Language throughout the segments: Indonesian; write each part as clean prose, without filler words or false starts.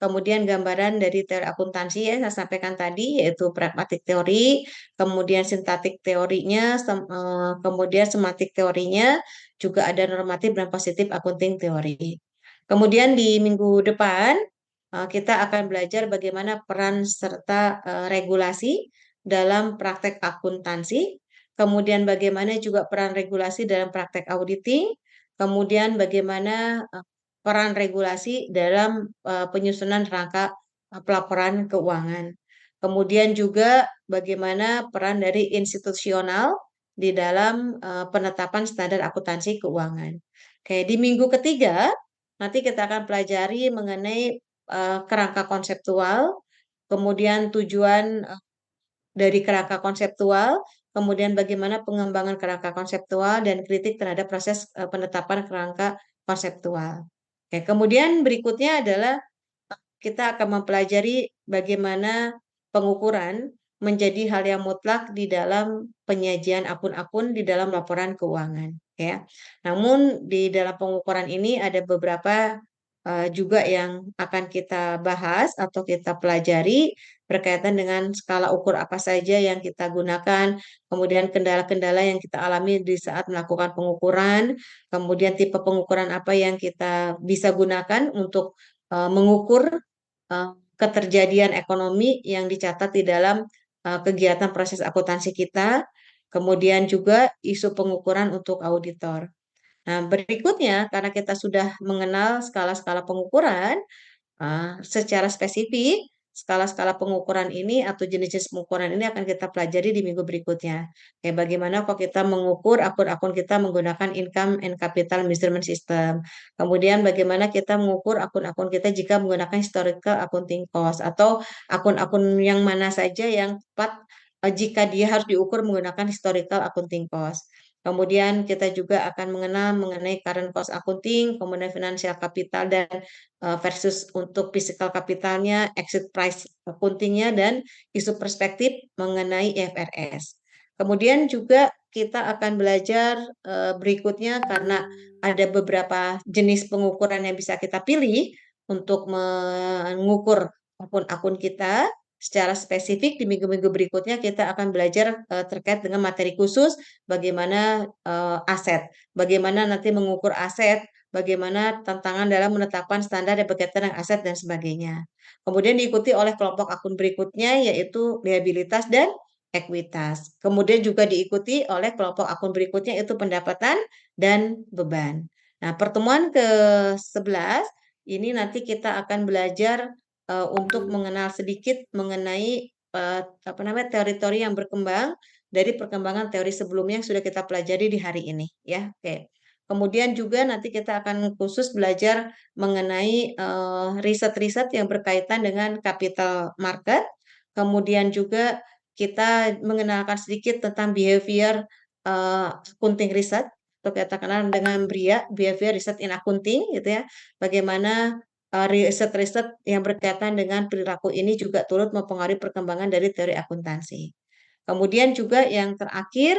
kemudian gambaran dari teori akuntansi ya saya sampaikan tadi yaitu pragmatic teori, kemudian sintaktik teorinya, kemudian semantik teorinya, juga ada normatif dan positif accounting teori. Kemudian di minggu depan kita akan belajar bagaimana peran serta regulasi dalam praktek akuntansi, kemudian bagaimana juga peran regulasi dalam praktek auditing, kemudian bagaimana peran regulasi dalam penyusunan rangka pelaporan keuangan. Kemudian juga bagaimana peran dari institusional di dalam penetapan standar akuntansi keuangan. Oke, di minggu ketiga nanti kita akan pelajari mengenai kerangka konseptual, kemudian tujuan dari kerangka konseptual, kemudian bagaimana pengembangan kerangka konseptual dan kritik terhadap proses penetapan kerangka konseptual. Oke, kemudian berikutnya adalah kita akan mempelajari bagaimana pengukuran menjadi hal yang mutlak di dalam penyajian akun-akun di dalam laporan keuangan, ya. Namun di dalam pengukuran ini ada beberapa juga yang akan kita bahas atau kita pelajari berkaitan dengan skala ukur apa saja yang kita gunakan, kemudian kendala-kendala yang kita alami di saat melakukan pengukuran, kemudian tipe pengukuran apa yang kita bisa gunakan untuk mengukur keterjadian ekonomi yang dicatat di dalam kegiatan proses akuntansi kita, kemudian juga isu pengukuran untuk auditor. Nah, berikutnya karena kita sudah mengenal skala-skala pengukuran, secara spesifik, skala-skala pengukuran ini atau jenis-jenis pengukuran ini akan kita pelajari di minggu berikutnya. Kayak bagaimana kok kita mengukur akun-akun kita menggunakan income and capital measurement system. Kemudian bagaimana kita mengukur akun-akun kita jika menggunakan historical accounting cost atau akun-akun yang mana saja yang tepat jika dia harus diukur menggunakan historical accounting cost. Kemudian kita juga akan mengenal mengenai current cost accounting, kemudian financial capital dan versus untuk physical capitalnya, exit price accountingnya, dan isu perspektif mengenai IFRS. Kemudian juga kita akan belajar berikutnya karena ada beberapa jenis pengukuran yang bisa kita pilih untuk mengukur akun-akun kita. Secara spesifik di minggu-minggu berikutnya kita akan belajar terkait dengan materi khusus bagaimana aset, bagaimana nanti mengukur aset, bagaimana tantangan dalam menetapkan standar yang berkaitan dengan aset dan sebagainya. Kemudian diikuti oleh kelompok akun berikutnya yaitu liabilitas dan ekuitas. Kemudian juga diikuti oleh kelompok akun berikutnya yaitu pendapatan dan beban. Nah, pertemuan ke-11 ini nanti kita akan belajar untuk mengenal sedikit mengenai teori-teori yang berkembang dari perkembangan teori sebelumnya yang sudah kita pelajari di hari ini, ya. Oke. Kemudian juga nanti kita akan khusus belajar mengenai riset-riset yang berkaitan dengan capital market. Kemudian juga kita mengenalkan sedikit tentang behavior accounting research atau kita kenal dengan BRIA, behavior research in accounting, gitu ya. Bagaimana riset-riset yang berkaitan dengan perilaku ini juga turut mempengaruhi perkembangan dari teori akuntansi. Kemudian juga yang terakhir,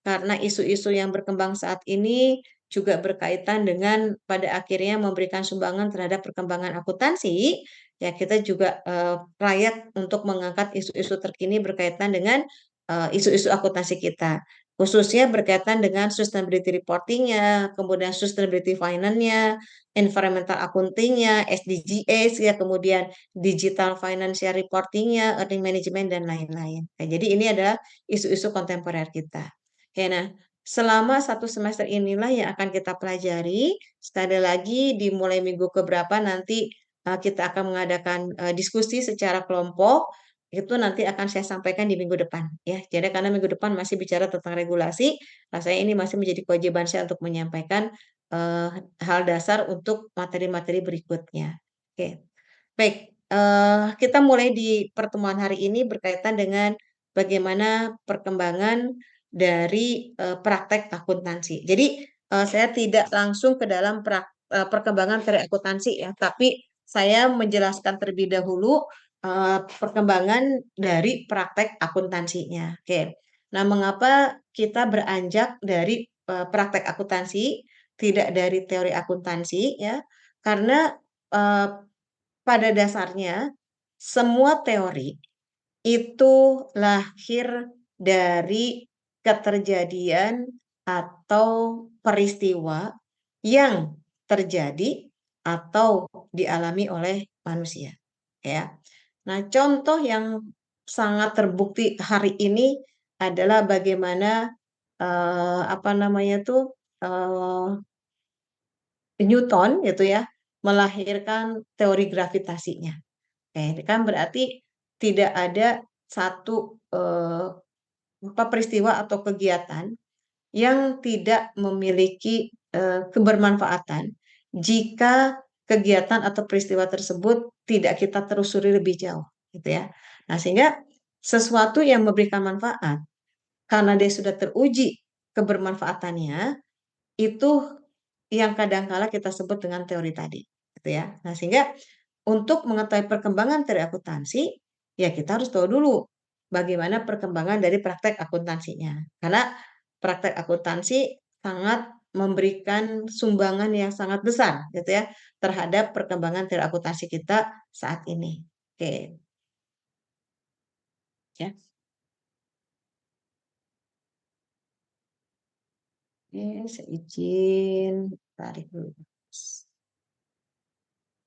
karena isu-isu yang berkembang saat ini juga berkaitan dengan pada akhirnya memberikan sumbangan terhadap perkembangan akuntansi, ya kita juga layak untuk mengangkat isu-isu terkini berkaitan dengan isu-isu akuntansi kita. Khususnya berkaitan dengan sustainability reporting-nya, kemudian sustainability finance-nya, environmental accounting-nya, SDGs, ya kemudian digital financial reporting-nya, earning management, dan lain-lain. Nah, jadi ini adalah isu-isu kontemporer kita. Oke, nah, selama satu semester inilah yang akan kita pelajari. Sekali lagi, dimulai minggu keberapa nanti kita akan mengadakan diskusi secara kelompok. Itu nanti akan saya sampaikan di minggu depan, ya. Jadi karena minggu depan masih bicara tentang regulasi, rasanya ini masih menjadi kewajiban saya untuk menyampaikan eh, hal dasar untuk materi-materi berikutnya. Oke. Baik, kita mulai di pertemuan hari ini berkaitan dengan bagaimana perkembangan dari praktek akuntansi. Jadi saya tidak langsung ke dalam perkembangan teori akuntansi ya, tapi saya menjelaskan terlebih dahulu perkembangan dari praktek akuntansinya. Oke. Nah, mengapa kita beranjak dari praktek akuntansi, tidak dari teori akuntansi ya? Karena eh, pada dasarnya semua teori itu lahir dari keterjadian atau peristiwa yang terjadi atau dialami oleh manusia, ya. Nah, contoh yang sangat terbukti hari ini adalah bagaimana apa namanya tuh Newton gitu ya melahirkan teori gravitasinya. Oke, kan berarti tidak ada satu apa peristiwa atau kegiatan yang tidak memiliki kebermanfaatan jika kegiatan atau peristiwa tersebut tidak kita telusuri lebih jauh, gitu ya. Nah, sehingga sesuatu yang memberikan manfaat karena dia sudah teruji kebermanfaatannya itu yang kadangkala kita sebut dengan teori tadi, gitu ya. Nah, sehingga untuk mengetahui perkembangan teori akuntansi, ya kita harus tahu dulu bagaimana perkembangan dari praktek akuntansinya. Karena praktek akuntansi sangat memberikan sumbangan yang sangat besar, gitu ya, terhadap perkembangan teori akuntansi kita saat ini. Oke, ya. Oke, saya izin tarik dulu.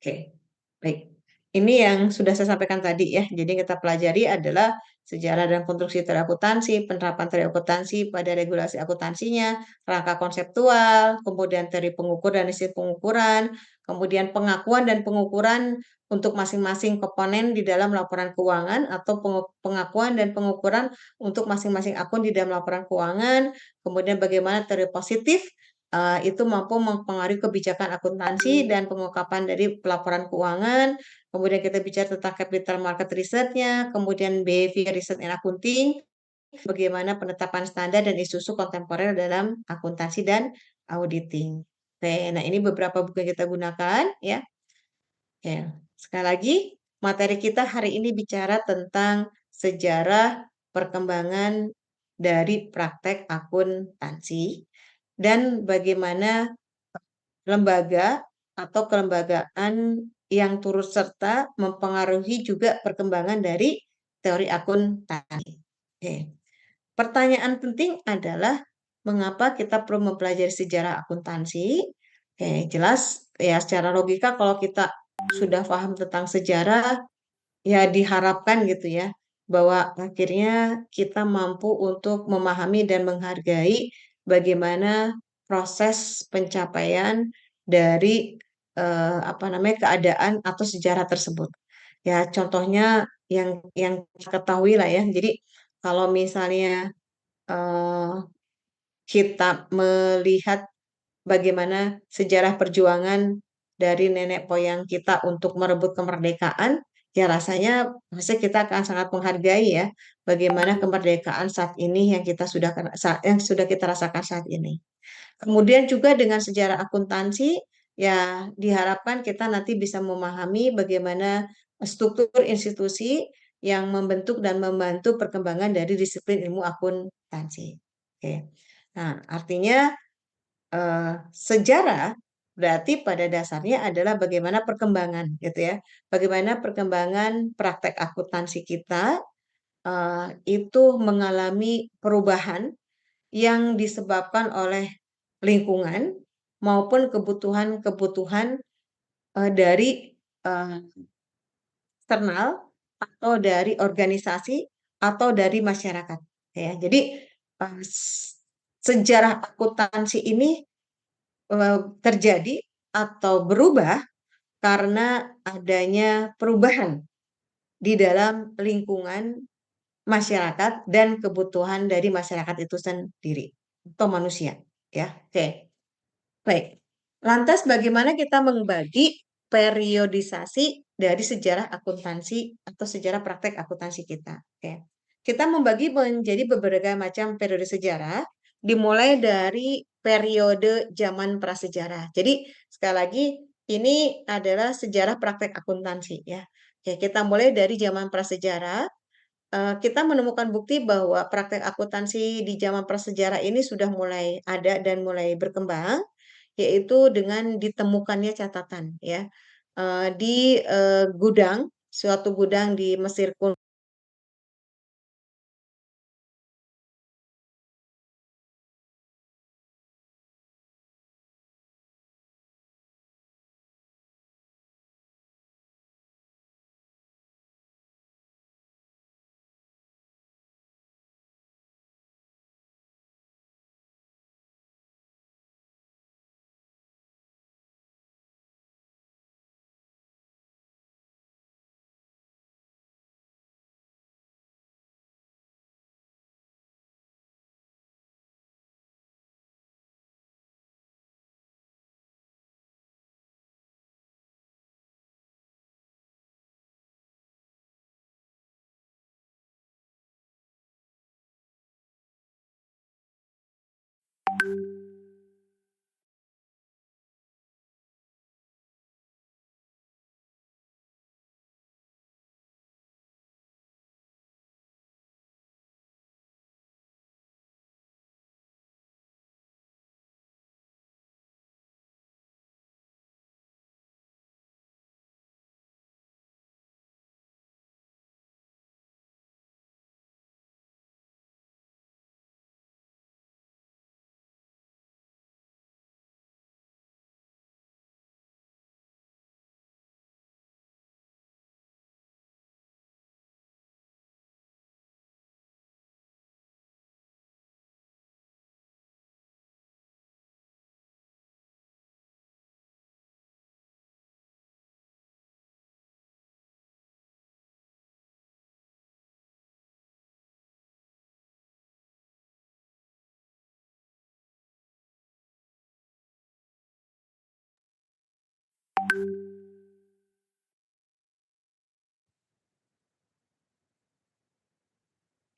Oke, baik. Ini yang sudah saya sampaikan tadi ya. Jadi yang kita pelajari adalah sejarah dan konstruksi teori akuntansi, penerapan teori akuntansi pada regulasi akuntansinya, rangka konseptual, kemudian teori pengukur dan isi pengukuran, kemudian pengakuan dan pengukuran untuk masing-masing komponen di dalam laporan keuangan atau pengakuan dan pengukuran untuk masing-masing akun di dalam laporan keuangan, kemudian bagaimana teori positif itu mampu mempengaruhi kebijakan akuntansi dan pengungkapan dari pelaporan keuangan. Kemudian kita bicara tentang capital market research-nya, kemudian behavior research and accounting, bagaimana penetapan standar dan isu-isu kontemporer dalam akuntansi dan auditing. Oke, nah ini beberapa buku yang kita gunakan ya. Ya, sekali lagi materi kita hari ini bicara tentang sejarah perkembangan dari praktek akuntansi dan bagaimana lembaga atau kelembagaan yang turut serta mempengaruhi juga perkembangan dari teori akuntansi. Oke. Pertanyaan penting adalah mengapa kita perlu mempelajari sejarah akuntansi? Oke, jelas ya secara logika kalau kita sudah paham tentang sejarah, ya diharapkan gitu ya, bahwa akhirnya kita mampu untuk memahami dan menghargai bagaimana proses pencapaian dari apa namanya keadaan atau sejarah tersebut. Ya, contohnya yang kita ketahui lah ya. Jadi kalau misalnya eh, kita melihat bagaimana sejarah perjuangan dari nenek moyang kita untuk merebut kemerdekaan, ya rasanya pasti kita akan sangat menghargai ya bagaimana kemerdekaan saat ini yang kita sudah yang sudah kita rasakan saat ini. Kemudian juga dengan sejarah akuntansi, ya diharapkan kita nanti bisa memahami bagaimana struktur institusi yang membentuk dan membantu perkembangan dari disiplin ilmu akuntansi. Oke. Nah, artinya sejarah berarti pada dasarnya adalah bagaimana perkembangan gitu ya. Bagaimana perkembangan praktek akuntansi kita itu mengalami perubahan yang disebabkan oleh lingkungan maupun kebutuhan-kebutuhan dari eh, eksternal atau dari organisasi atau dari masyarakat ya. Jadi eh, sejarah akuntansi ini terjadi atau berubah karena adanya perubahan di dalam lingkungan masyarakat dan kebutuhan dari masyarakat itu sendiri atau manusia ya. Oke. Baik. Lantas bagaimana kita membagi periodisasi dari sejarah akuntansi atau sejarah praktek akuntansi kita? Oke. Kita membagi menjadi beberapa macam periode sejarah, dimulai dari periode zaman prasejarah. Jadi sekali lagi ini adalah sejarah praktek akuntansi ya. Oke, kita mulai dari zaman prasejarah. Kita menemukan bukti bahwa praktek akuntansi di zaman prasejarah ini sudah mulai ada dan mulai berkembang yaitu dengan ditemukannya catatan ya. di gudang, suatu gudang di Mesir kuno.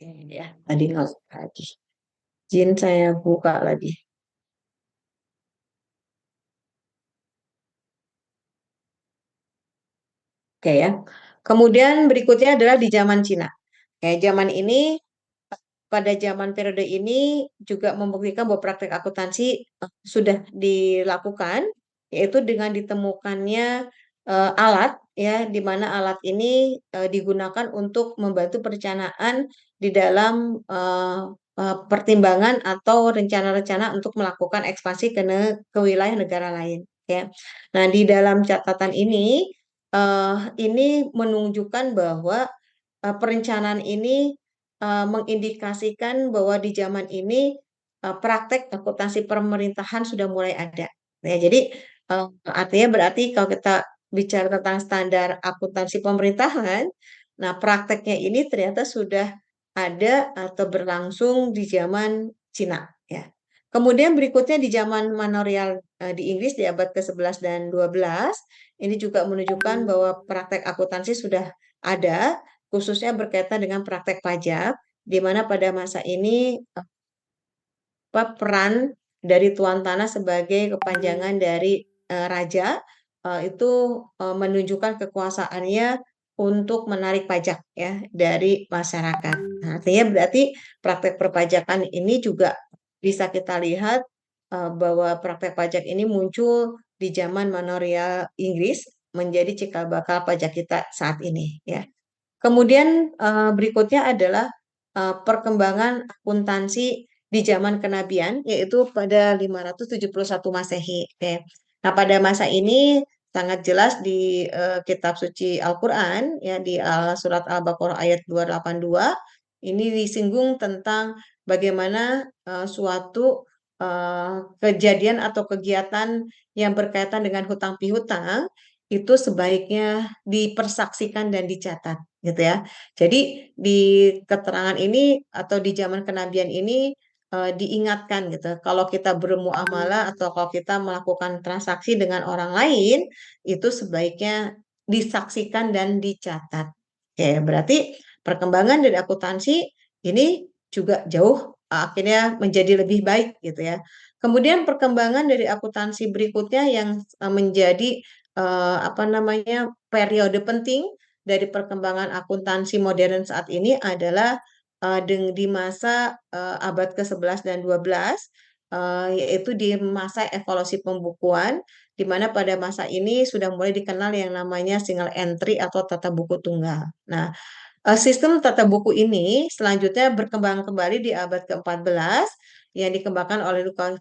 Ini ya, tadi nggak lagi. Izin saya buka lagi. Oke ya. Kemudian berikutnya adalah di zaman Cina. Kayak zaman ini, pada zaman periode ini juga membuktikan bahwa praktek akuntansi sudah dilakukan, yaitu dengan ditemukannya alat ya, di mana alat ini digunakan untuk membantu perencanaan di dalam pertimbangan atau rencana-rencana untuk melakukan ekspansi ke wilayah negara lain. Ya. Nah, di dalam catatan ini menunjukkan bahwa perencanaan ini mengindikasikan bahwa di zaman ini praktek akuntansi pemerintahan sudah mulai ada. Ya, jadi artinya berarti kalau kita bicara tentang standar akuntansi pemerintahan, nah prakteknya ini ternyata sudah ada atau berlangsung di zaman Cina. Ya. Kemudian berikutnya di zaman manorial di Inggris di abad ke-11 dan 12, ini juga menunjukkan bahwa praktek akuntansi sudah ada, khususnya berkaitan dengan praktek pajak, di mana pada masa ini peran dari tuan tanah sebagai kepanjangan dari raja itu menunjukkan kekuasaannya untuk menarik pajak ya dari masyarakat. Nah, artinya berarti praktek perpajakan ini juga bisa kita lihat bahwa praktek pajak ini muncul di zaman manorial Inggris menjadi cikal bakal pajak kita saat ini ya. Kemudian berikutnya adalah perkembangan akuntansi di zaman kenabian, yaitu pada 571 Masehi. Oke. Nah, pada masa ini sangat jelas di kitab suci Al-Quran, ya di surat Al-Baqarah ayat 282, ini disinggung tentang bagaimana suatu kejadian atau kegiatan yang berkaitan dengan hutang piutang itu sebaiknya dipersaksikan dan dicatat gitu ya. Jadi di keterangan ini atau di zaman kenabian ini diingatkan gitu. Kalau kita bermuamalah atau kalau kita melakukan transaksi dengan orang lain itu sebaiknya disaksikan dan dicatat. Oke, berarti perkembangan dari akuntansi ini juga jauh akhirnya menjadi lebih baik gitu ya. Kemudian perkembangan dari akuntansi berikutnya yang menjadi apa namanya periode penting dari perkembangan akuntansi modern saat ini adalah di masa abad ke-11 dan 12 yaitu di masa evolusi pembukuan, di mana pada masa ini sudah mulai dikenal yang namanya single entry atau tata buku tunggal. Nah, sistem tata buku ini selanjutnya berkembang kembali di abad ke-14 yang dikembangkan oleh Luca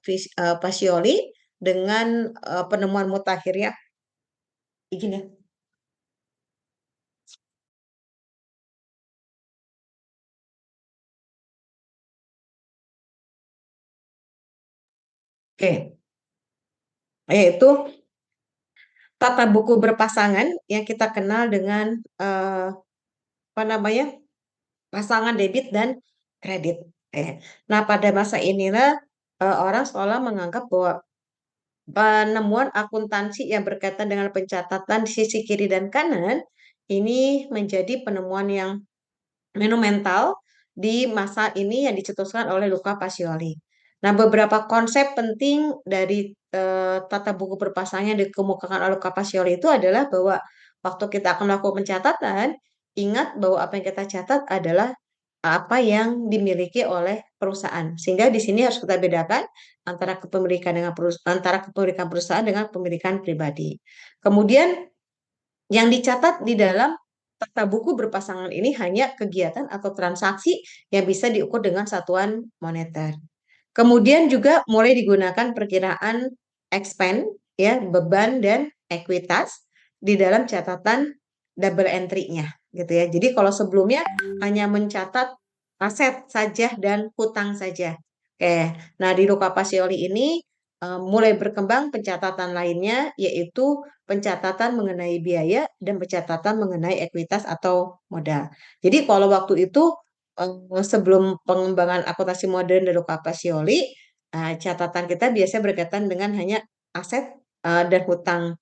Pacioli dengan penemuan mutakhir ya. Izin ya. Oke, yaitu tata buku berpasangan yang kita kenal dengan apa namanya pasangan debit dan kredit. Nah, pada masa inilah orang seolah menganggap bahwa penemuan akuntansi yang berkaitan dengan pencatatan di sisi kiri dan kanan ini menjadi penemuan yang monumental di masa ini yang dicetuskan oleh Luca Pacioli. Nah, beberapa konsep penting dari tata buku berpasangnya yang dikemukakan oleh Luca Pacioli itu adalah bahwa waktu kita akan melakukan pencatatan, ingat bahwa apa yang kita catat adalah apa yang dimiliki oleh perusahaan. Sehingga di sini harus kita bedakan antara kepemilikan perusahaan dengan kepemilikan pribadi. Kemudian yang dicatat di dalam tata buku berpasangan ini hanya kegiatan atau transaksi yang bisa diukur dengan satuan moneter. Kemudian juga mulai digunakan perkiraan expense, ya, beban dan ekuitas di dalam catatan double entry-nya, gitu ya. Jadi kalau sebelumnya hanya mencatat aset saja dan hutang saja. Oke, nah di Luca Pacioli ini mulai berkembang pencatatan lainnya, yaitu pencatatan mengenai biaya dan pencatatan mengenai ekuitas atau modal. Jadi kalau waktu itu sebelum pengembangan akuntansi modern dari Pacioli, catatan kita biasanya berkaitan dengan hanya aset dan hutang,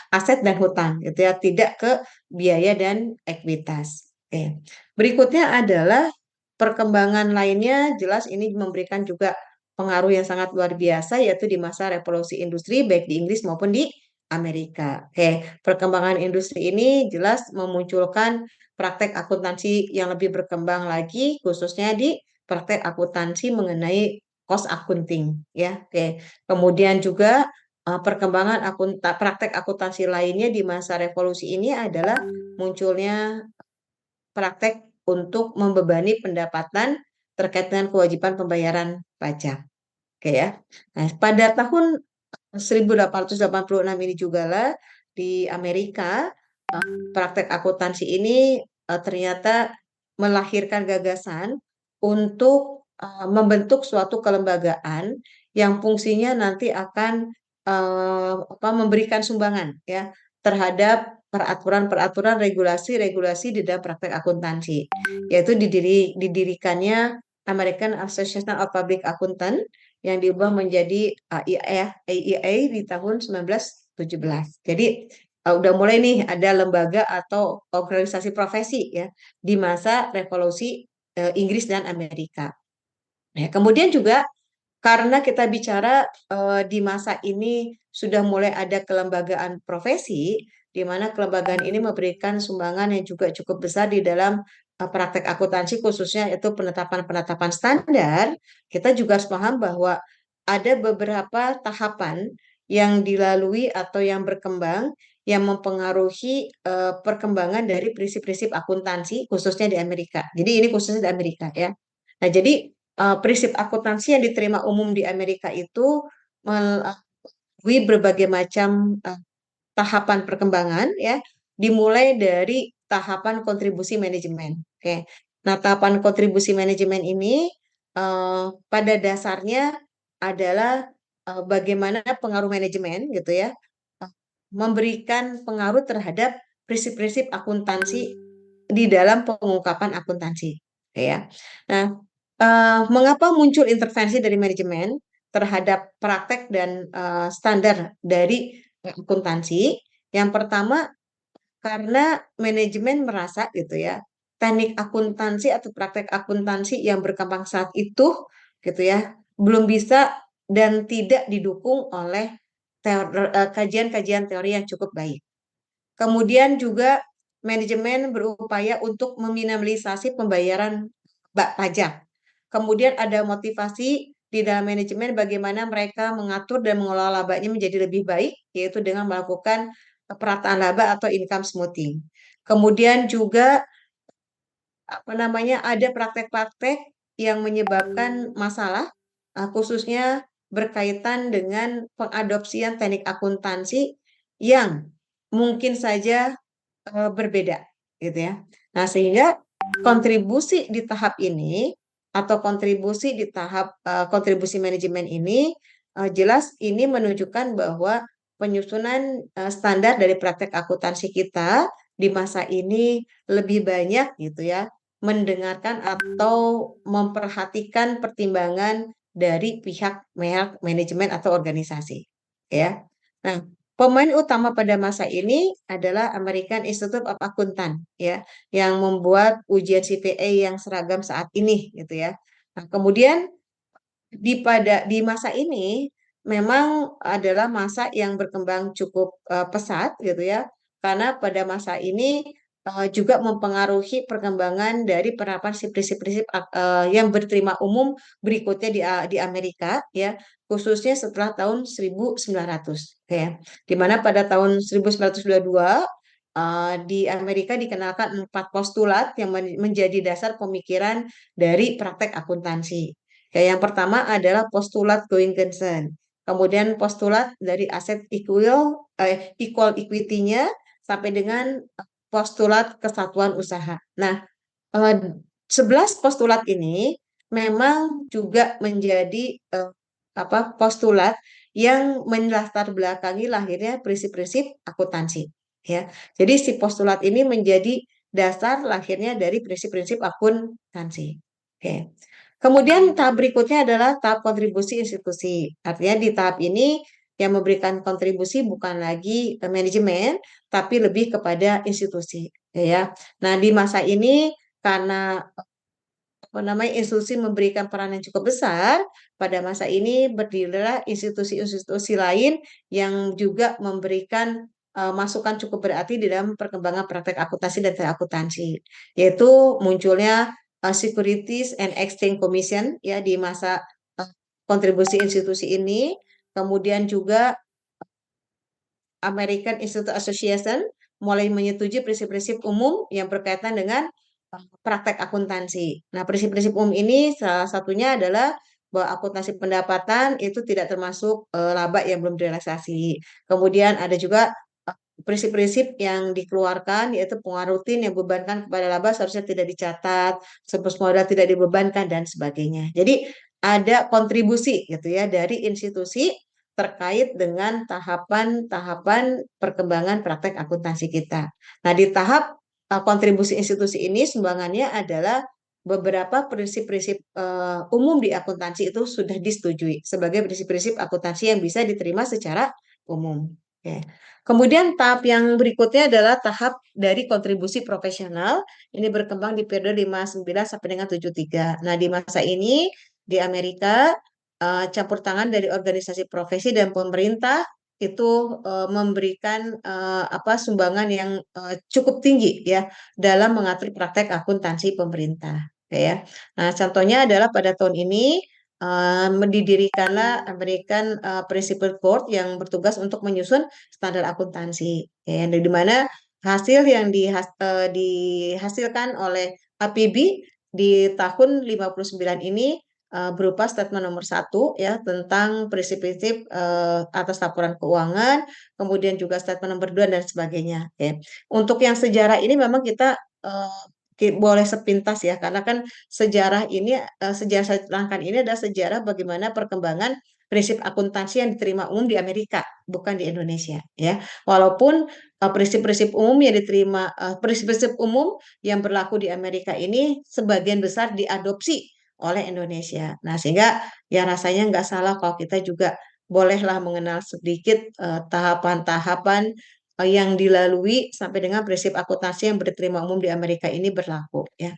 aset dan hutang, gitu ya, tidak ke biaya dan ekuitas. Oke. Berikutnya adalah perkembangan lainnya, jelas ini memberikan juga pengaruh yang sangat luar biasa, yaitu di masa revolusi industri, baik di Inggris maupun di Amerika. Oke, perkembangan industri ini jelas memunculkan praktek akuntansi yang lebih berkembang lagi, khususnya di praktek akuntansi mengenai cost accounting, ya. Oke. Kemudian juga perkembangan praktek akuntansi lainnya di masa revolusi ini adalah munculnya praktek untuk membebani pendapatan terkait dengan kewajiban pembayaran pajak. Oke ya. Nah, pada tahun 1886 ini juga lah di Amerika praktek akuntansi ini ternyata melahirkan gagasan untuk membentuk suatu kelembagaan yang fungsinya nanti akan memberikan sumbangan ya terhadap peraturan-peraturan regulasi-regulasi di dalam praktek akuntansi, yaitu didirikannya American Association of Public Accountant yang diubah menjadi AIA di tahun 1917. Jadi udah mulai nih ada lembaga atau organisasi profesi ya di masa revolusi Inggris dan Amerika. Ya, kemudian juga karena kita bicara di masa ini sudah mulai ada kelembagaan profesi, di mana kelembagaan ini memberikan sumbangan yang juga cukup besar di dalam praktek akuntansi, khususnya itu penetapan-penetapan standar, kita juga harus paham bahwa ada beberapa tahapan yang dilalui atau yang berkembang yang mempengaruhi perkembangan dari prinsip-prinsip akuntansi, khususnya di Amerika. Jadi ini khususnya di Amerika ya. Nah, jadi prinsip akuntansi yang diterima umum di Amerika itu melalui berbagai macam tahapan perkembangan ya, dimulai dari tahapan kontribusi manajemen. Oke. Nah, tahapan kontribusi manajemen ini pada dasarnya adalah bagaimana pengaruh manajemen gitu ya memberikan pengaruh terhadap prinsip-prinsip akuntansi di dalam pengungkapan akuntansi. Oke ya. Nah, mengapa muncul intervensi dari manajemen terhadap praktek dan standar dari akuntansi? Yang pertama, karena manajemen merasa gitu ya, teknik akuntansi atau praktek akuntansi yang berkembang saat itu gitu ya, belum bisa dan tidak didukung oleh kajian-kajian teori yang cukup baik. Kemudian juga manajemen berupaya untuk meminimalisasi pembayaran pajak. Kemudian ada motivasi di dalam manajemen bagaimana mereka mengatur dan mengelola labanya menjadi lebih baik, yaitu dengan melakukan perataan laba atau income smoothing. Kemudian juga apa namanya ada praktek-praktek yang menyebabkan masalah, khususnya berkaitan dengan pengadopsian teknik akuntansi yang mungkin saja berbeda gitu ya. Nah, sehingga kontribusi di tahap ini atau kontribusi di tahap kontribusi manajemen ini jelas ini menunjukkan bahwa penyusunan standar dari praktek akuntansi kita di masa ini lebih banyak gitu ya, mendengarkan atau memperhatikan pertimbangan dari pihak manajemen atau organisasi ya. Nah, pemain utama pada masa ini adalah American Institute of Accountant ya, yang membuat ujian CPA yang seragam saat ini gitu ya. Nah, kemudian di masa ini memang adalah masa yang berkembang cukup pesat gitu ya, karena pada masa ini juga mempengaruhi perkembangan dari penerapan si prinsip-prinsip yang berterima umum berikutnya di Amerika ya, khususnya setelah tahun 1900 ya. Di mana pada tahun 1922 di Amerika dikenalkan 4 postulat yang menjadi dasar pemikiran dari praktek akuntansi. Kayak yang pertama adalah postulat going concern. Kemudian postulat dari aset equal equity-nya sampai dengan postulat kesatuan usaha. Nah, eh, 11 postulat ini memang juga menjadi postulat yang melatar belakangi lahirnya prinsip-prinsip akuntansi. Ya, jadi si postulat ini menjadi dasar lahirnya dari prinsip-prinsip akuntansi. Oke. Kemudian tahap berikutnya adalah tahap kontribusi institusi. Artinya di tahap ini yang memberikan kontribusi bukan lagi manajemen, tapi lebih kepada institusi. Ya. Nah, di masa ini karena apa namanya institusi memberikan peran yang cukup besar, pada masa ini berdirilah institusi-institusi lain yang juga memberikan masukan cukup berarti di dalam perkembangan praktek akuntansi dan teleakuntansi, yaitu munculnya Securities and Exchange Commission ya di masa eh, kontribusi institusi ini, kemudian juga American Institute Association mulai menyetujui prinsip-prinsip umum yang berkaitan dengan praktek akuntansi. Nah, prinsip-prinsip umum ini salah satunya adalah bahwa akuntansi pendapatan itu tidak termasuk laba yang belum direalisasi. Kemudian ada juga prinsip-prinsip yang dikeluarkan yaitu pengeluaran rutin yang bebankan kepada laba seharusnya tidak dicatat, surplus modal tidak dibebankan dan sebagainya. Jadi ada kontribusi gitu ya dari institusi terkait dengan tahapan-tahapan perkembangan praktek akuntansi kita. Nah, di tahap kontribusi institusi ini sumbangannya adalah beberapa prinsip-prinsip umum di akuntansi itu sudah disetujui sebagai prinsip-prinsip akuntansi yang bisa diterima secara umum. Oke. Kemudian tahap yang berikutnya adalah tahap dari kontribusi profesional. Ini berkembang di periode 59 sampai dengan 73. Nah, di masa ini di Amerika campur tangan dari organisasi profesi dan pemerintah itu memberikan sumbangan yang cukup tinggi ya dalam mengatur praktek akuntansi pemerintah. Ya. Nah, contohnya adalah pada tahun ini mendirikanlah American Principal Board yang bertugas untuk menyusun standar akuntansi. Ya, di mana hasil yang dihasilkan oleh APB di tahun 59 ini berupa statement nomor 1 ya tentang prinsip-prinsip atas laporan keuangan, kemudian juga statement nomor 2 dan sebagainya. Ya. Untuk yang sejarah ini memang kita boleh sepintas ya karena kan sejarah saya terangkan ini adalah sejarah bagaimana perkembangan prinsip akuntansi yang diterima umum di Amerika, bukan di Indonesia ya. Walaupun prinsip-prinsip umum yang berlaku di Amerika ini sebagian besar diadopsi oleh Indonesia. Nah, sehingga ya rasanya nggak salah kalau kita juga bolehlah mengenal sedikit tahapan-tahapan yang dilalui sampai dengan prinsip akuntansi yang diterima umum di Amerika ini berlaku ya.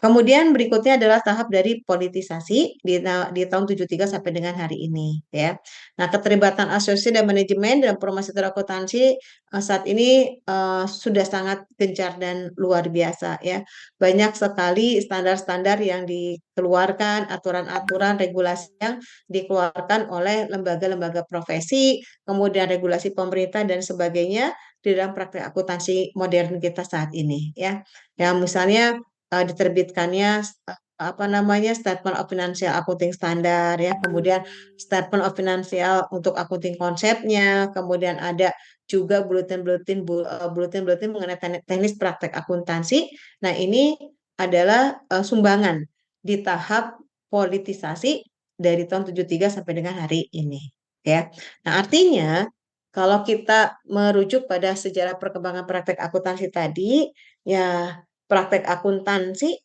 Kemudian berikutnya adalah tahap dari politisasi di tahun 73 sampai dengan hari ini ya. Nah, keterlibatan asosiasi dan manajemen dalam promosi akuntansi saat ini sudah sangat gencar dan luar biasa ya. Banyak sekali standar-standar yang dikeluarkan, aturan-aturan, regulasi yang dikeluarkan oleh lembaga-lembaga profesi, kemudian regulasi pemerintah dan sebagainya di dalam praktek akuntansi modern kita saat ini ya. Ya, misalnya diterbitkannya apa namanya Statement of Financial Accounting Standard ya, kemudian Statement of Financial untuk accounting konsepnya, kemudian ada juga bulletin-bulletin mengenai teknis praktek akuntansi. Nah, ini adalah sumbangan di tahap politisasi dari tahun 73 sampai dengan hari ini ya. Nah, artinya kalau kita merujuk pada sejarah perkembangan praktek akuntansi tadi, ya praktek akuntansi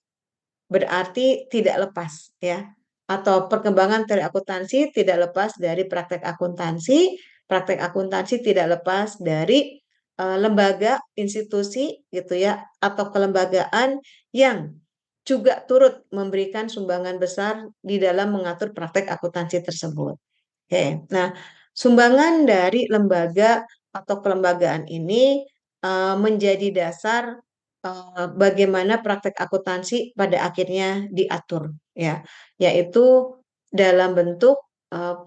berarti tidak lepas ya, atau perkembangan teori akuntansi tidak lepas dari praktek akuntansi. Praktek akuntansi tidak lepas dari lembaga, institusi gitu ya, atau kelembagaan yang juga turut memberikan sumbangan besar di dalam mengatur praktek akuntansi tersebut. Oke, nah sumbangan dari lembaga atau kelembagaan ini menjadi dasar bagaimana praktek akuntansi pada akhirnya diatur ya, yaitu dalam bentuk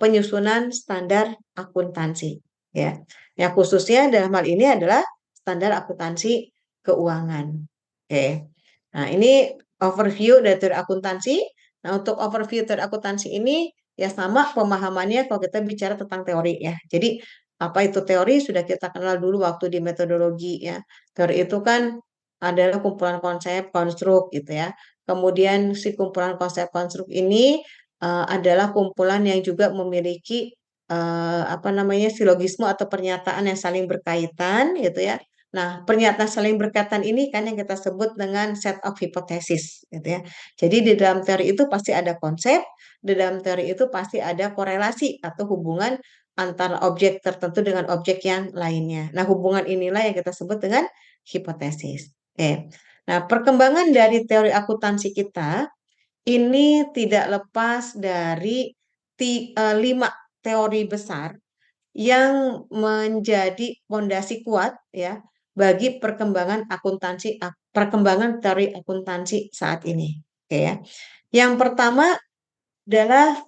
penyusunan standar akuntansi ya. Ya khususnya dalam hal ini adalah standar akuntansi keuangan. Oke. Nah, ini overview dari teori akuntansi. Nah, untuk overview teori akuntansi ini ya sama pemahamannya kalau kita bicara tentang teori ya. Jadi apa itu teori sudah kita kenal dulu waktu di metodologi ya. Teori itu kan adalah kumpulan konsep konstruk gitu ya. Kemudian si kumpulan konsep konstruk ini adalah kumpulan yang juga memiliki apa namanya silogisme atau pernyataan yang saling berkaitan gitu ya. Nah, pernyataan saling berkaitan ini kan yang kita sebut dengan set of hypothesis gitu ya. Jadi di dalam teori itu pasti ada konsep, di dalam teori itu pasti ada korelasi atau hubungan antara objek tertentu dengan objek yang lainnya. Nah, hubungan inilah yang kita sebut dengan hipotesis. Oke. Nah, perkembangan dari teori akuntansi kita ini tidak lepas dari 5 teori besar yang menjadi fondasi kuat ya bagi perkembangan teori akuntansi saat ini. Oke ya. Yang pertama adalah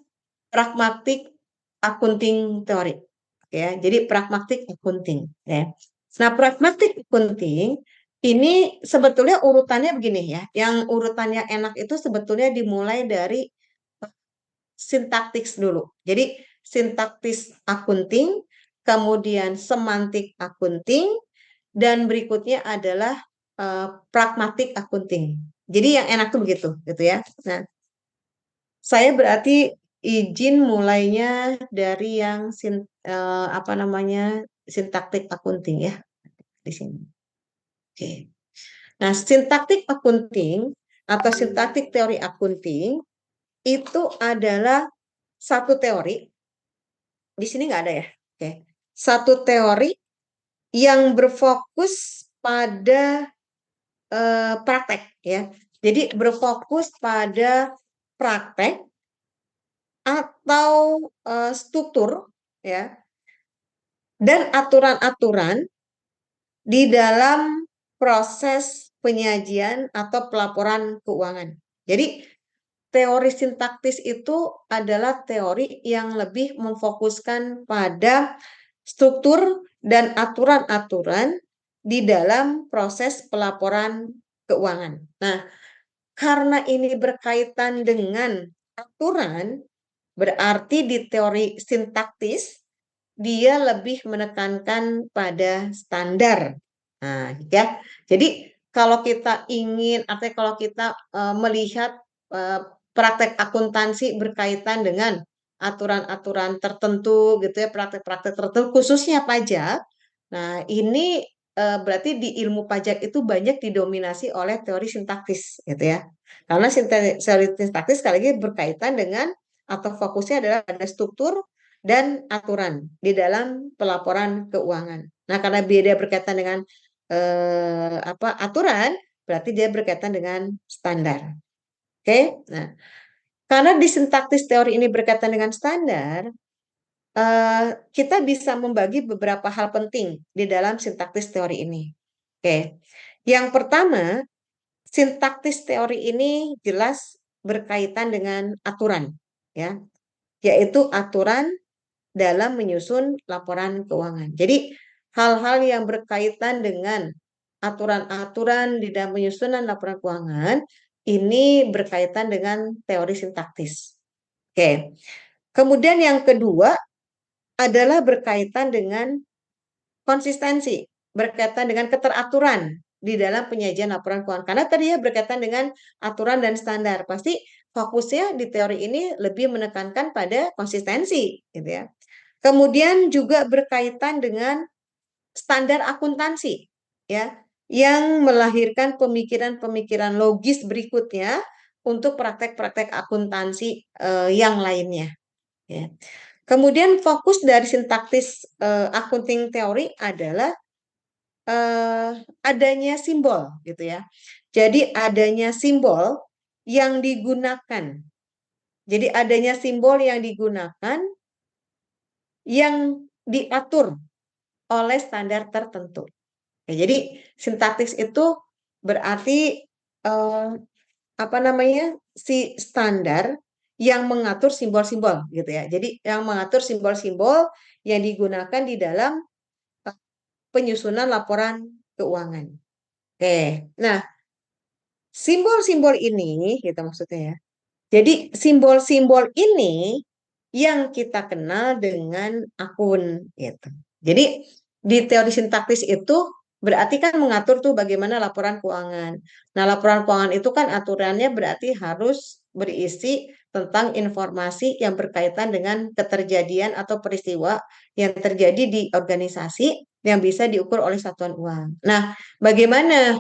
pragmatic accounting teori. Oke ya. Jadi pragmatic accounting ya. Nah, pragmatic accounting ini sebetulnya urutannya begini ya. Yang urutan yang enak itu sebetulnya dimulai dari sintaktis dulu. Jadi sintaktis akunting, kemudian semantik akunting, dan berikutnya adalah pragmatik akunting. Jadi yang enak tuh begitu, gitu ya. Nah, saya berarti izin mulainya dari yang apa namanya sintaktik akunting ya di sini. Oke. Nah, sintaktik akunting atau sintaktik teori akunting itu adalah satu teori. Di sini nggak ada ya. Oke. Satu teori yang berfokus pada praktek ya. Jadi berfokus pada praktek atau struktur ya dan aturan-aturan di dalam proses penyajian atau pelaporan keuangan. Jadi teori sintaktis itu adalah teori yang lebih memfokuskan pada struktur dan aturan-aturan di dalam proses pelaporan keuangan. Nah, karena ini berkaitan dengan aturan, berarti di teori sintaktis dia lebih menekankan pada standar. Nah, ya. Jadi kalau kita ingin, artinya kalau kita melihat eh, praktek akuntansi berkaitan dengan aturan-aturan tertentu gitu ya, praktek-praktek tertentu khususnya pajak. Nah, ini berarti di ilmu pajak itu banyak didominasi oleh teori sintaktis gitu ya. Karena teori sintaktis sekali lagi berkaitan dengan atau fokusnya adalah pada struktur dan aturan di dalam pelaporan keuangan. Nah, karena beda berkaitan dengan apa aturan, berarti dia berkaitan dengan standar. Oke, nah karena di sintaktis teori ini berkaitan dengan standar, kita bisa membagi beberapa hal penting di dalam sintaktis teori ini. Oke, yang pertama, sintaktis teori ini jelas berkaitan dengan aturan, ya, yaitu aturan dalam menyusun laporan keuangan. Jadi, hal-hal yang berkaitan dengan aturan-aturan di dalam penyusunan laporan keuangan ini berkaitan dengan teori sintaktis. Oke. Kemudian yang kedua adalah berkaitan dengan konsistensi, berkaitan dengan keteraturan di dalam penyajian laporan keuangan. Karena tadi ya berkaitan dengan aturan dan standar. Pasti fokusnya di teori ini lebih menekankan pada konsistensi, gitu ya. Kemudian juga berkaitan dengan standar akuntansi, ya, yang melahirkan pemikiran-pemikiran logis berikutnya untuk praktek-praktek akuntansi yang lainnya. Ya. Kemudian fokus dari sintaktis accounting teori adalah adanya simbol, gitu ya. Jadi adanya simbol yang digunakan. Jadi adanya simbol yang digunakan yang diatur oleh standar tertentu. Ya, jadi sintaktis itu berarti apa namanya, si standar yang mengatur simbol-simbol gitu ya. Jadi yang mengatur simbol-simbol yang digunakan di dalam penyusunan laporan keuangan. Oke, nah simbol-simbol ini gitu maksudnya ya. Jadi simbol-simbol ini yang kita kenal dengan akun gitu. Jadi di teori sintaktis itu berarti kan mengatur tuh bagaimana laporan keuangan. Nah, laporan keuangan itu kan aturannya berarti harus berisi tentang informasi yang berkaitan dengan keterjadian atau peristiwa yang terjadi di organisasi yang bisa diukur oleh satuan uang. Nah, bagaimana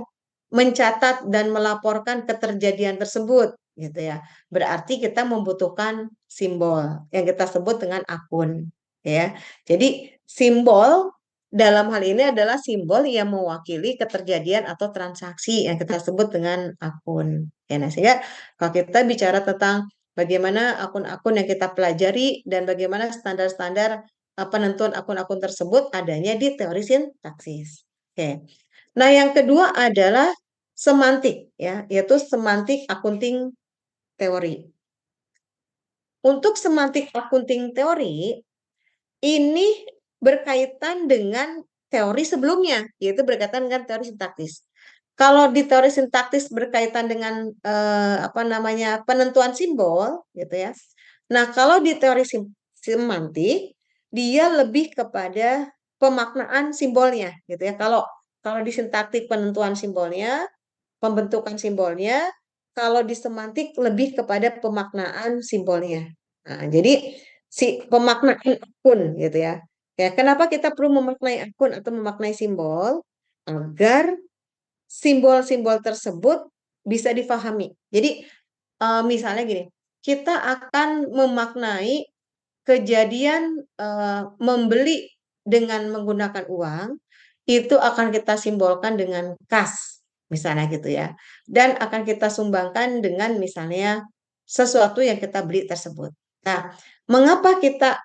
mencatat dan melaporkan keterjadian tersebut gitu ya. Berarti kita membutuhkan simbol yang kita sebut dengan akun ya. Jadi simbol dalam hal ini adalah simbol yang mewakili keterjadian atau transaksi yang kita sebut dengan akun. Ya, nah, sehingga kalau kita bicara tentang bagaimana akun-akun yang kita pelajari dan bagaimana standar-standar penentuan akun-akun tersebut adanya di teori sintaksis. Oke. Nah, yang kedua adalah semantik ya, yaitu semantik accounting teori. Untuk semantik accounting teori ini berkaitan dengan teori sebelumnya, yaitu berkaitan dengan teori sintaktis. Kalau di teori sintaktis berkaitan dengan apa namanya penentuan simbol, gitu ya. Nah, kalau di teori semantik dia lebih kepada pemaknaan simbolnya, gitu ya. Kalau kalau di sintaktik penentuan simbolnya, pembentukan simbolnya, kalau di semantik lebih kepada pemaknaan simbolnya. Nah, jadi si pemaknaan akun gitu ya. Ya, kenapa kita perlu memaknai akun atau memaknai simbol? Agar simbol-simbol tersebut bisa difahami. Jadi misalnya gini, kita akan memaknai kejadian membeli dengan menggunakan uang itu akan kita simbolkan dengan kas, misalnya gitu ya. Dan akan kita sumbangkan dengan misalnya sesuatu yang kita beli tersebut. Nah, mengapa kita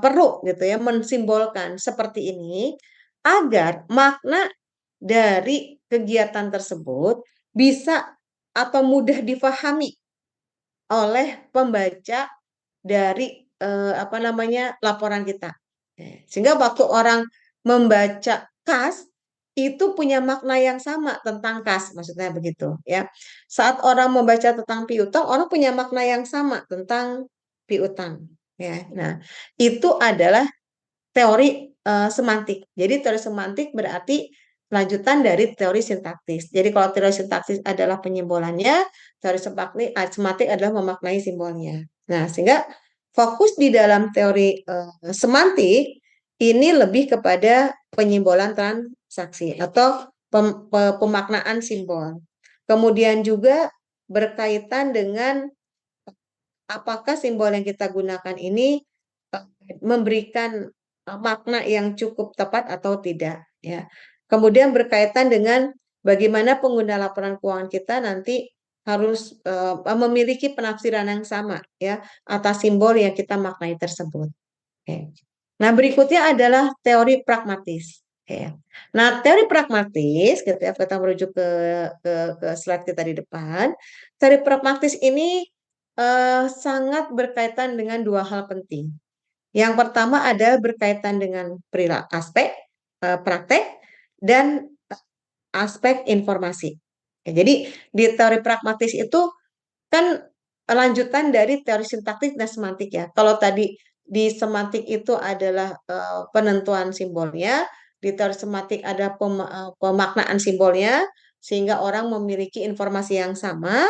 perlu gitu ya mensimbolkan seperti ini agar makna dari kegiatan tersebut bisa atau mudah difahami oleh pembaca dari apa namanya laporan kita. Sehingga waktu orang membaca kas itu punya makna yang sama tentang kas, maksudnya begitu ya. Saat orang membaca tentang piutang, orang punya makna yang sama tentang piutang ya. Nah, itu adalah teori semantik. Jadi teori semantik berarti lanjutan dari teori sintaktis. Jadi kalau teori sintaksis adalah penyimbolannya, teori semantik adalah memaknai simbolnya. Nah, sehingga fokus di dalam teori semantik ini lebih kepada penyimbolan transaksi atau pemaknaan simbol. Kemudian juga berkaitan dengan apakah simbol yang kita gunakan ini memberikan makna yang cukup tepat atau tidak ya. Kemudian berkaitan dengan bagaimana pengguna laporan keuangan kita nanti harus memiliki penafsiran yang sama ya atas simbol yang kita maknai tersebut. Oke. Nah, berikutnya adalah teori pragmatis. Oke. Nah, teori pragmatis, gitu ya, kita merujuk ke slide kita di depan. Teori pragmatis ini sangat berkaitan dengan dua hal penting. Yang pertama ada berkaitan dengan perilaku aspek praktek dan aspek informasi. Ya, jadi di teori pragmatis itu kan lanjutan dari teori sintaktik dan semantik ya. Kalau tadi di semantik itu adalah penentuan simbolnya, di teori semantik ada pemaknaan simbolnya, sehingga orang memiliki informasi yang sama.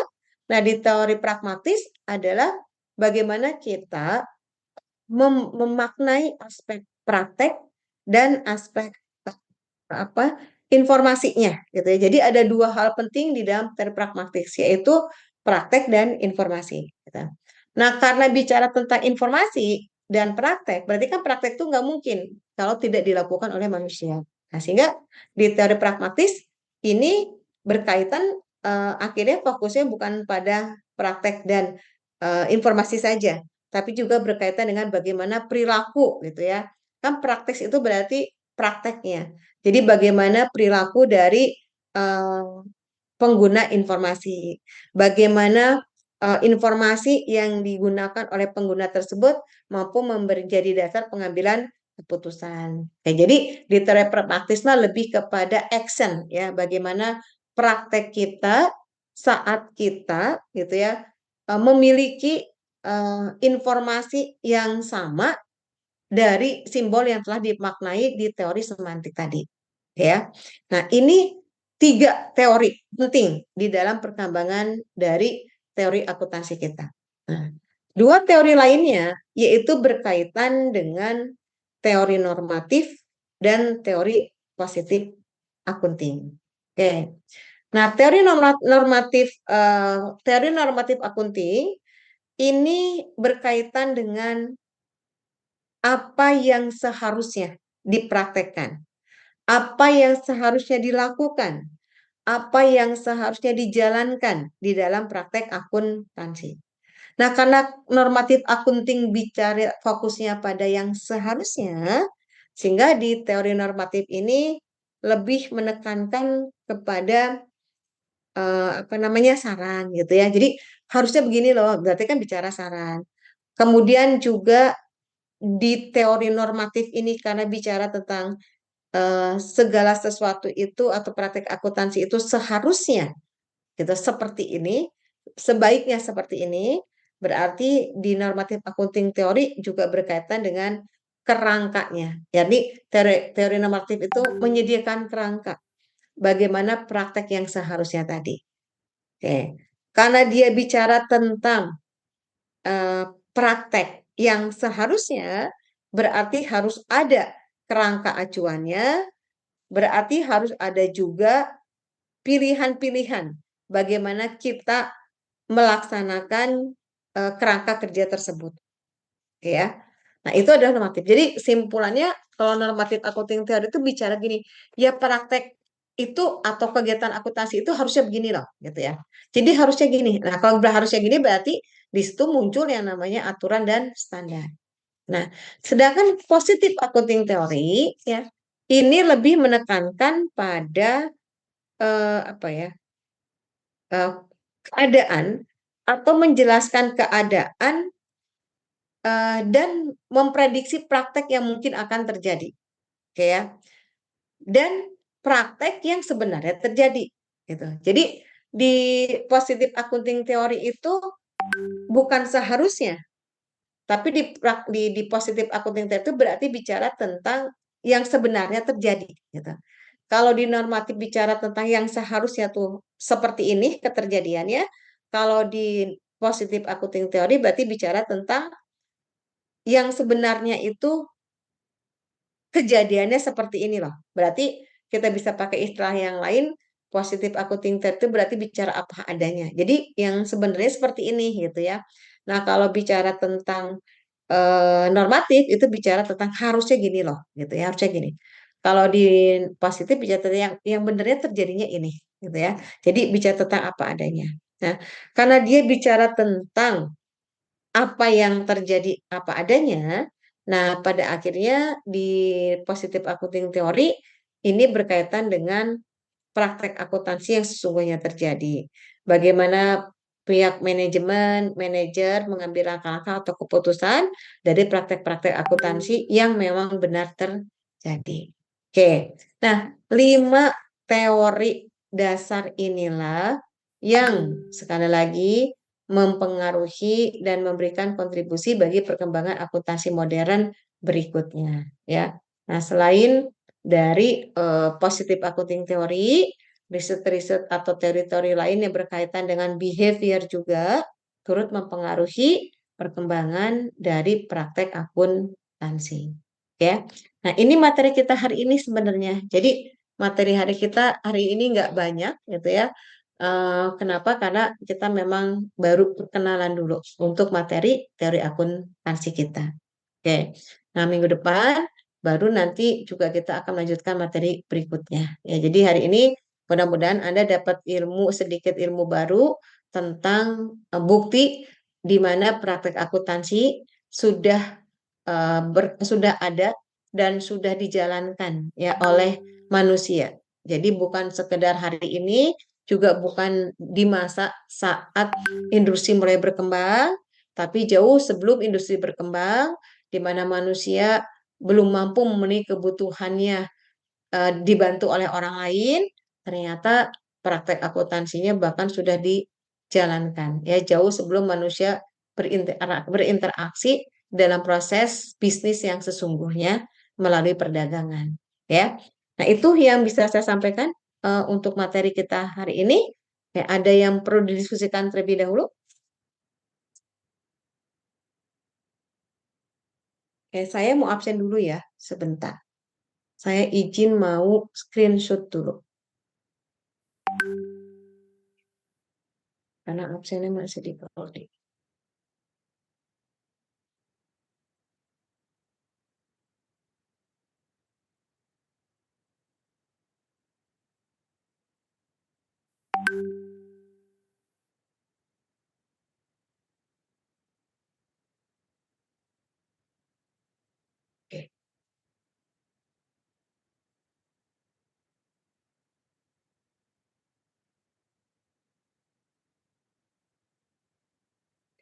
Nah, di teori pragmatis adalah bagaimana kita memaknai aspek praktek dan aspek apa informasinya gitu ya. Jadi ada dua hal penting di dalam teori pragmatis yaitu praktek dan informasi. Gitu. Nah karena bicara tentang informasi dan praktek, berarti kan praktek itu nggak mungkin kalau tidak dilakukan oleh manusia. Nah sehingga di teori pragmatis ini berkaitan akhirnya fokusnya bukan pada praktek dan informasi saja, tapi juga berkaitan dengan bagaimana perilaku gitu ya. Kan praktek itu berarti prakteknya. Jadi bagaimana perilaku dari eh, pengguna informasi, bagaimana informasi yang digunakan oleh pengguna tersebut mampu menjadi dasar pengambilan keputusan. Oke, jadi di teori praktis lebih kepada action ya, bagaimana praktek kita saat kita gitu ya memiliki informasi yang sama dari simbol yang telah dimaknai di teori semantik tadi ya. Nah, ini tiga teori penting di dalam perkembangan dari teori akuntansi kita. Nah, dua teori lainnya yaitu berkaitan dengan teori normatif dan teori positif akunting. Oke. Nah, teori normatif akunting ini berkaitan dengan apa yang seharusnya dipraktekkan, apa yang seharusnya dilakukan, apa yang seharusnya dijalankan di dalam praktek akuntansi. Nah, karena normatif akunting bicara fokusnya pada yang seharusnya, sehingga di teori normatif ini lebih menekankan kepada apa namanya saran gitu ya. Jadi harusnya begini loh, berarti kan bicara saran. Kemudian juga di teori normatif ini karena bicara tentang segala sesuatu itu atau praktek akuntansi itu seharusnya gitu seperti ini, sebaiknya seperti ini, berarti di normatif accounting teori juga berkaitan dengan kerangkanya. Jadi teori normatif itu menyediakan kerangka bagaimana praktek yang seharusnya tadi. Oke. Karena dia bicara tentang eh, praktek yang seharusnya berarti harus ada kerangka acuannya, berarti harus ada juga pilihan-pilihan bagaimana kita melaksanakan kerangka kerja tersebut. Oke ya. Nah, itu adalah normatif. Jadi simpulannya kalau normatif accounting theory itu bicara gini, ya praktek itu atau kegiatan akuntansi itu harusnya begini loh, gitu ya. Jadi harusnya gini. Nah, kalau harusnya gini berarti di situ muncul yang namanya aturan dan standar. Nah, sedangkan positif accounting theory ya, ini lebih menekankan pada apa ya? eh, keadaan atau menjelaskan keadaan dan memprediksi praktek yang mungkin akan terjadi, oke ya. Dan praktek yang sebenarnya terjadi, gitu. Jadi di positive accounting theory itu bukan seharusnya, tapi di positive accounting theory itu berarti bicara tentang yang sebenarnya terjadi, gitu. Kalau di normatif bicara tentang yang seharusnya tuh seperti ini keterjadiannya, kalau di positive accounting theory berarti bicara tentang yang sebenarnya itu kejadiannya seperti ini loh. Berarti kita bisa pakai istilah yang lain, positive accounting theory itu berarti bicara apa adanya. Jadi yang sebenarnya seperti ini gitu ya. Nah, kalau bicara tentang normatif itu bicara tentang harusnya gini loh, gitu ya, harusnya gini. Kalau di positif bicara tentang yang benernya terjadinya ini, gitu ya. Jadi bicara tentang apa adanya. Nah, karena dia bicara tentang apa yang terjadi apa adanya, nah pada akhirnya di positif accounting teori ini berkaitan dengan praktek akuntansi yang sesungguhnya terjadi. Bagaimana pihak manajemen, manajer mengambil langkah-langkah atau keputusan dari praktek-praktek akuntansi yang memang benar terjadi. Oke, nah 5 teori dasar inilah yang sekali lagi mempengaruhi dan memberikan kontribusi bagi perkembangan akuntansi modern berikutnya, ya. Nah, selain dari positive accounting theory, riset-riset atau teori-teori lain yang berkaitan dengan behavior juga turut mempengaruhi perkembangan dari praktek akuntansi. Ya, nah ini materi kita hari ini sebenarnya. Jadi materi hari kita hari ini nggak banyak, gitu ya. Kenapa? Karena kita memang baru perkenalan dulu untuk materi teori akuntansi kita. Oke, nah minggu depan baru nanti juga kita akan melanjutkan materi berikutnya. Ya, jadi hari ini mudah-mudahan Anda dapat sedikit ilmu baru tentang bukti di mana praktek akuntansi sudah sudah ada dan sudah dijalankan ya oleh manusia. Jadi bukan sekedar hari ini, juga bukan di masa saat industri mulai berkembang, tapi jauh sebelum industri berkembang, di mana manusia belum mampu memenuhi kebutuhannya dibantu oleh orang lain, ternyata praktek akuntansinya bahkan sudah dijalankan ya jauh sebelum manusia berinteraksi dalam proses bisnis yang sesungguhnya melalui perdagangan ya. Nah, itu yang bisa saya sampaikan untuk materi kita hari ini. Ya, ada yang perlu didiskusikan terlebih dahulu? Saya mau absen dulu ya, sebentar. Saya izin mau screenshot dulu. Karena absennya masih di loading. Oke.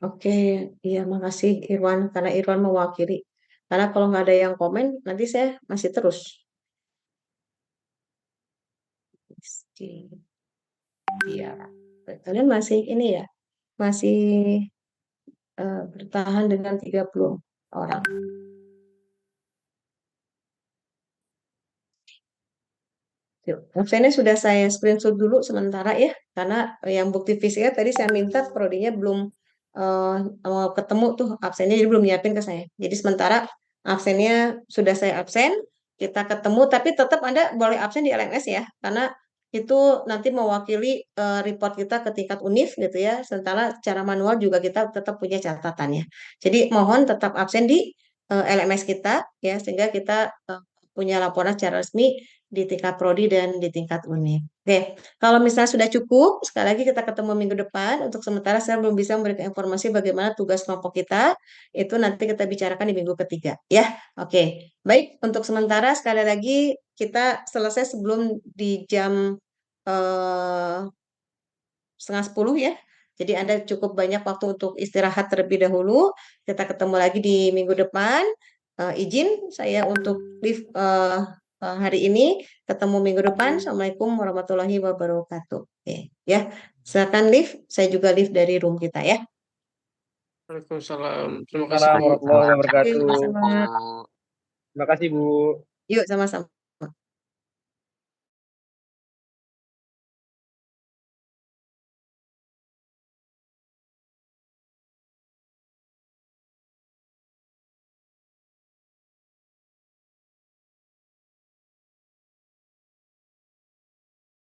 Oke, iya makasih Irwan karena Irwan mewakili. Karena kalau nggak ada yang komen, nanti saya masih terus. Iya, kalian masih ini ya, masih bertahan dengan 30 orang. Yuk, absennya sudah saya screenshot dulu sementara ya, karena yang bukti fisiknya tadi saya minta prodinya belum eh, mau ketemu tuh absennya, jadi belum nyiapin ke saya. Jadi sementara absennya sudah saya absen, kita ketemu, tapi tetap Anda boleh absen di LMS ya, karena itu nanti mewakili report kita ke tingkat univ gitu ya, sementara secara manual juga kita tetap punya catatannya. Jadi mohon tetap absen di LMS kita ya, sehingga kita punya laporan secara resmi di tingkat prodi dan di tingkat univ. Oke, kalau misalnya sudah cukup, sekali lagi kita ketemu minggu depan. Untuk sementara saya belum bisa memberikan informasi bagaimana tugas kelompok kita. Itu nanti kita bicarakan di minggu ketiga. Ya, oke. Baik, untuk sementara sekali lagi kita selesai sebelum di jam eh, setengah 10 ya. Jadi Anda cukup banyak waktu untuk istirahat terlebih dahulu. Kita ketemu lagi di minggu depan. Izin saya untuk live hari ini. Ketemu minggu depan. Assalamualaikum warahmatullahi wabarakatuh. Oke, ya. Silakan live. Saya juga live dari room kita ya. Waalaikumsalam. Terima kasih, Waalaikumsalam Bu. warahmatullahi Oke, wabarakatuh. sama-sama. Terima kasih, Bu. Yuk, sama-sama.